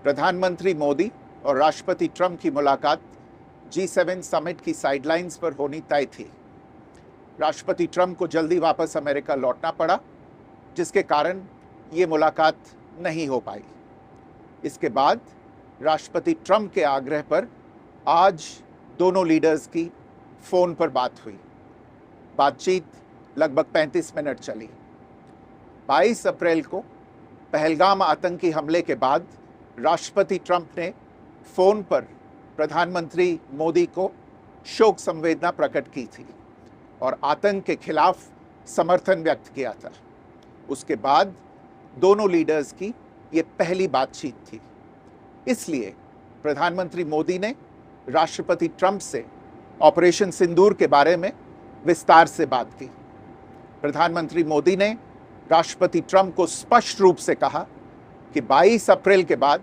प्रधानमंत्री मोदी और राष्ट्रपति ट्रंप की मुलाकात G7 समिट की साइडलाइंस पर होनी तय थी। राष्ट्रपति ट्रंप को जल्दी वापस अमेरिका लौटना पड़ा, जिसके कारण ये मुलाकात नहीं हो पाई। इसके बाद राष्ट्रपति ट्रंप के आग्रह पर आज दोनों लीडर्स की फ़ोन पर बात हुई। बातचीत लगभग 35 मिनट चली। 22 अप्रैल को पहलगाम आतंकी हमले के बाद राष्ट्रपति ट्रंप ने फ़ोन पर प्रधानमंत्री मोदी को शोक संवेदना प्रकट की थी और आतंक के खिलाफ समर्थन व्यक्त किया था। उसके बाद दोनों लीडर्स की ये पहली बातचीत थी। इसलिए प्रधानमंत्री मोदी ने राष्ट्रपति ट्रंप से ऑपरेशन सिंदूर के बारे में विस्तार से बात की। प्रधानमंत्री मोदी ने राष्ट्रपति ट्रंप को स्पष्ट रूप से कहा कि 22 अप्रैल के बाद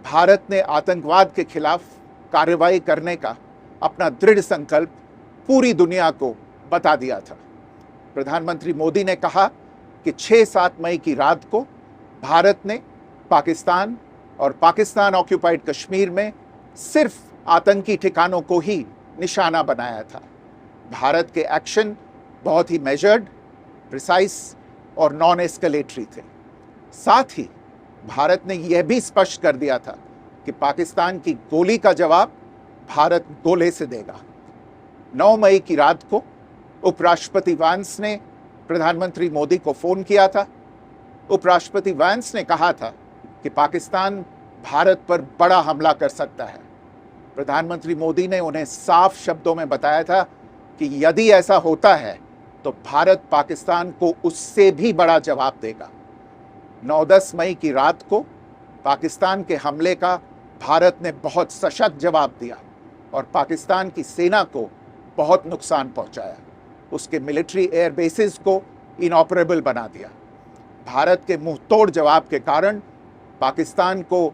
भारत ने आतंकवाद के खिलाफ कार्रवाई करने का अपना दृढ़ संकल्प पूरी दुनिया को बता दिया था। प्रधानमंत्री मोदी ने कहा कि 6-7 मई की रात को भारत ने पाकिस्तान और पाकिस्तान ऑक्यूपाइड कश्मीर में सिर्फ आतंकी ठिकानों को ही निशाना बनाया था। भारत के एक्शन बहुत ही मेजर्ड, प्रिसाइज और नॉन एस्केलेटरी थे। साथ ही भारत ने यह भी स्पष्ट कर दिया था कि पाकिस्तान की गोली का जवाब भारत गोले से देगा। 9 मई की रात को उपराष्ट्रपति वैंस ने प्रधानमंत्री मोदी को फ़ोन किया था। उपराष्ट्रपति वैंस ने कहा था कि पाकिस्तान भारत पर बड़ा हमला कर सकता है। प्रधानमंत्री मोदी ने उन्हें साफ शब्दों में बताया था कि यदि ऐसा होता है तो भारत पाकिस्तान को उससे भी बड़ा जवाब देगा। 9-10 मई की रात को पाकिस्तान के हमले का भारत ने बहुत सशक्त जवाब दिया और पाकिस्तान की सेना को बहुत नुकसान पहुंचाया। उसके मिलिट्री एयर बेसिस को इनऑपरेबल बना दिया। भारत के मुंहतोड़ जवाब के कारण पाकिस्तान को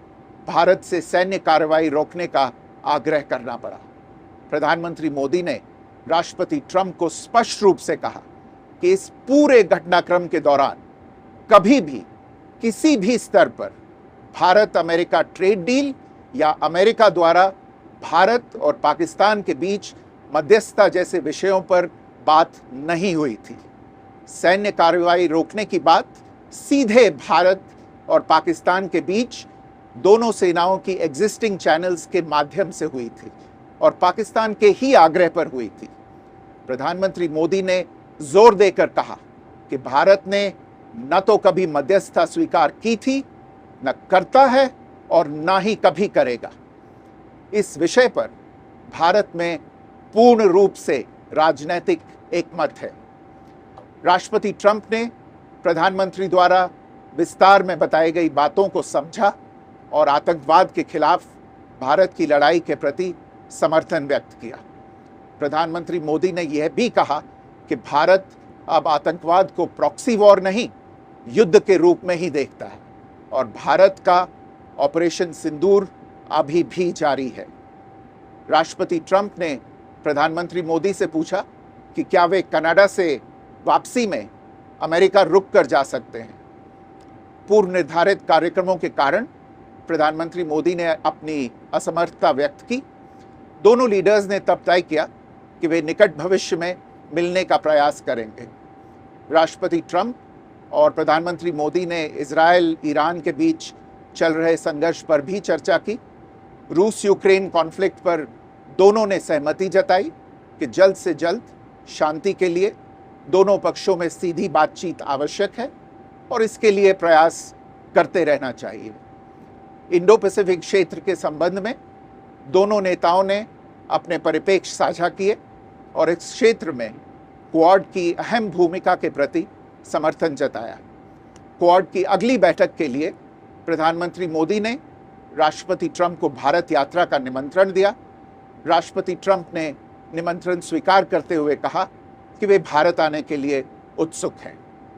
भारत से सैन्य कार्रवाई रोकने का आग्रह करना पड़ा। प्रधानमंत्री मोदी ने राष्ट्रपति ट्रंप को स्पष्ट रूप से कहा कि इस पूरे घटनाक्रम के दौरान कभी भी किसी भी स्तर पर भारत अमेरिका ट्रेड डील या अमेरिका द्वारा भारत और पाकिस्तान के बीच मध्यस्थता जैसे विषयों पर बात नहीं हुई थी। सैन्य कार्रवाई रोकने की बात सीधे भारत और पाकिस्तान के बीच दोनों सेनाओं की एग्जिस्टिंग चैनल्स के माध्यम से हुई थी और पाकिस्तान के ही आग्रह पर हुई थी। प्रधानमंत्री मोदी ने जोर देकर कहा कि भारत ने न तो कभी मध्यस्थता स्वीकार की थी, न करता है और न ही कभी करेगा। इस विषय पर भारत में पूर्ण रूप से राजनीतिक एकमत है। राष्ट्रपति ट्रंप ने प्रधानमंत्री द्वारा विस्तार में बताई गई बातों को समझा और आतंकवाद के खिलाफ भारत की लड़ाई के प्रति समर्थन व्यक्त किया। प्रधानमंत्री मोदी ने यह भी कहा कि भारत अब आतंकवाद को प्रॉक्सी वॉर नहीं, युद्ध के रूप में ही देखता है और भारत का ऑपरेशन सिंदूर अभी भी जारी है। राष्ट्रपति ट्रंप ने प्रधानमंत्री मोदी से पूछा कि क्या वे कनाडा से वापसी में अमेरिका रुक कर जा सकते हैं। पूर्व निर्धारित कार्यक्रमों के कारण प्रधानमंत्री मोदी ने अपनी असमर्थता व्यक्त की। दोनों लीडर्स ने तब तय किया कि वे निकट भविष्य में मिलने का प्रयास करेंगे। राष्ट्रपति ट्रंप और प्रधानमंत्री मोदी ने इजराइल ईरान के बीच चल रहे संघर्ष पर भी चर्चा की। रूस यूक्रेन कॉन्फ्लिक्ट पर दोनों ने सहमति जताई कि जल्द से जल्द शांति के लिए दोनों पक्षों में सीधी बातचीत आवश्यक है और इसके लिए प्रयास करते रहना चाहिए। इंडो पैसिफिक क्षेत्र के संबंध में दोनों नेताओं ने अपने परिप्रेक्ष्य साझा किए और इस क्षेत्र में क्वाड की अहम भूमिका के प्रति समर्थन जताया। क्वाड की अगली बैठक के लिए प्रधानमंत्री मोदी ने राष्ट्रपति ट्रंप को भारत यात्रा का निमंत्रण दिया। राष्ट्रपति ट्रंप ने निमंत्रण स्वीकार करते हुए कहा कि वे भारत आने के लिए उत्सुक हैं।